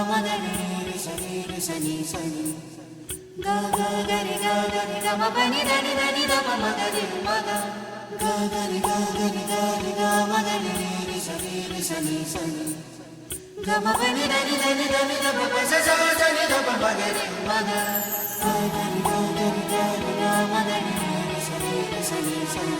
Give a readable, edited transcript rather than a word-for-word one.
మదని రి సని రి సని సని గ గ గరి గ గరి గ మ పని దని దని ద ప మగరి మగ గ గరి గ గరి గరి గ మదని రి సని సని గ మ పని దని దని దని ద ప ప స స సని ద ప మగరి మగ గ గరి గ గరి గరి గ మదని రి సని సని